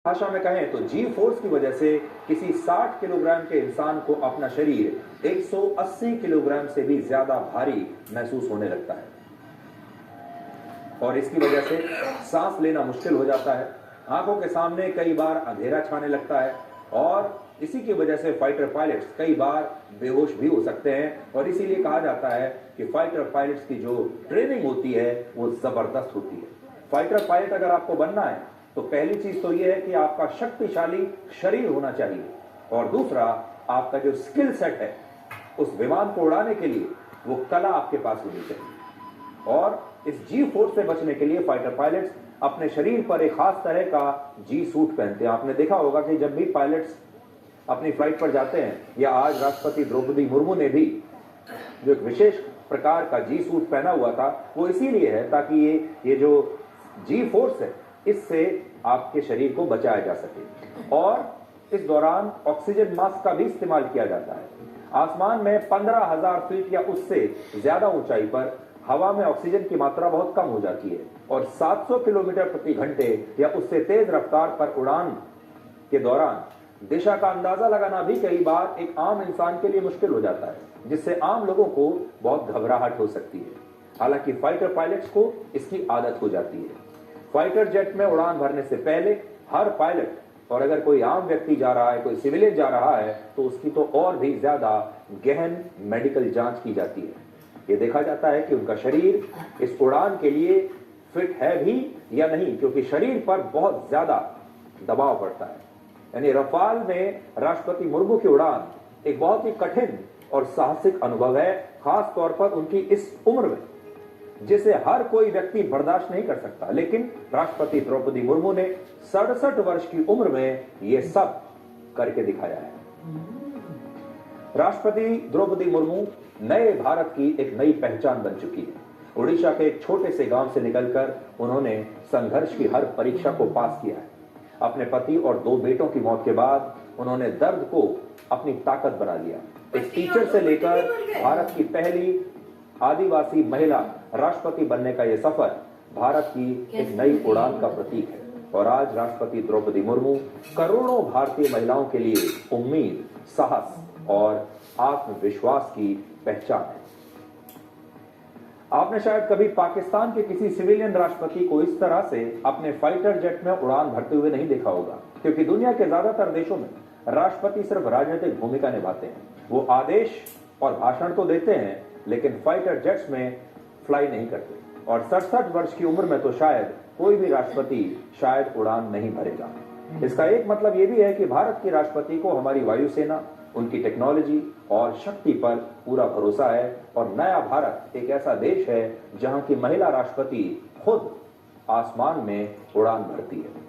भाषा में कहें तो जी फोर्स की वजह से किसी 60 किलोग्राम के इंसान को अपना शरीर 180 किलोग्राम से भी ज्यादा भारी महसूस होने लगता है और इसकी वजह से सांस लेना मुश्किल हो जाता है। आंखों के सामने कई बार अंधेरा छाने लगता है और इसी की वजह से फाइटर पायलट्स कई बार बेहोश भी हो सकते हैं और इसीलिए कहा जाता है कि फाइटर पायलट्स की जो ट्रेनिंग होती है वो जबरदस्त होती है। फाइटर पायलट अगर आपको बनना है तो पहली चीज तो यह है कि आपका शक्तिशाली शरीर होना चाहिए और दूसरा आपका जो स्किल सेट है उस विमान को उड़ाने के लिए वो कला आपके पास होनी चाहिए। और इस जी फोर्स से बचने के लिए फाइटर पायलट्स अपने शरीर पर एक खास तरह का जी सूट पहनते हैं। आपने देखा होगा कि जब भी पायलट्स अपनी फ्लाइट पर जाते हैं या आज राष्ट्रपति द्रौपदी मुर्मू ने भी जो एक विशेष प्रकार का जी सूट पहना हुआ था वो इसीलिए है ताकि ये जो जी फोर्स है इससे आपके शरीर को बचाया जा सके। और इस दौरान ऑक्सीजन मास्क का भी इस्तेमाल किया जाता है। आसमान में 15,000 फीट या उससे ज्यादा ऊंचाई पर हवा में ऑक्सीजन की मात्रा बहुत कम हो जाती है और 700 किलोमीटर प्रति घंटे या उससे तेज रफ्तार पर उड़ान के दौरान दिशा का अंदाजा लगाना भी कई बार एक आम इंसान के लिए मुश्किल हो जाता है, जिससे आम लोगों को बहुत घबराहट हो सकती है। हालांकि फाइटर पायलट्स को इसकी आदत हो जाती है। फाइटर जेट में उड़ान भरने से पहले हर पायलट और अगर कोई आम व्यक्ति जा रहा है, कोई सिविलियन जा रहा है तो उसकी तो और भी ज्यादा गहन मेडिकल जांच की जाती है। ये देखा जाता है कि उनका शरीर इस उड़ान के लिए फिट है भी या नहीं, क्योंकि शरीर पर बहुत ज्यादा दबाव पड़ता है। यानी रफाल में राष्ट्रपति मुर्मू की उड़ान एक बहुत ही कठिन और साहसिक अनुभव है, खास तौर पर उनकी इस उम्र में, जिसे हर कोई व्यक्ति बर्दाश्त नहीं कर सकता। लेकिन राष्ट्रपति द्रौपदी मुर्मू ने 67 वर्ष की उम्र में यह सब करके दिखाया है। राष्ट्रपति द्रौपदी मुर्मू नए भारत की एक नई पहचान बन चुकी है। ओडिशा के एक छोटे से गांव से निकलकर उन्होंने संघर्ष की हर परीक्षा को पास किया है। अपने पति और 2 बेटों की मौत के बाद उन्होंने दर्द को अपनी ताकत बना लिया। एक टीचर से लेकर भारत की पहली आदिवासी महिला राष्ट्रपति बनने का यह सफर भारत की एक नई उड़ान का प्रतीक है और आज राष्ट्रपति द्रौपदी मुर्मू करोड़ों भारतीय महिलाओं के लिए उम्मीद, साहस और आत्मविश्वास की पहचान है। आपने शायद कभी पाकिस्तान के किसी सिविलियन राष्ट्रपति को इस तरह से अपने फाइटर जेट में उड़ान भरते हुए नहीं देखा होगा, क्योंकि दुनिया के ज्यादातर देशों में राष्ट्रपति सिर्फ राजनीतिक भूमिका निभाते हैं। वो आदेश और भाषण तो देते हैं लेकिन फाइटर जेट्स में फ्लाई नहीं करते और 67 वर्ष की उम्र में तो शायद कोई भी राष्ट्रपति शायद उड़ान नहीं भरेगा। इसका एक मतलब यह भी है कि भारत के राष्ट्रपति को हमारी वायुसेना, उनकी टेक्नोलॉजी और शक्ति पर पूरा भरोसा है और नया भारत एक ऐसा देश है जहां की महिला राष्ट्रपति खुद आसमान में उड़ान भरती है।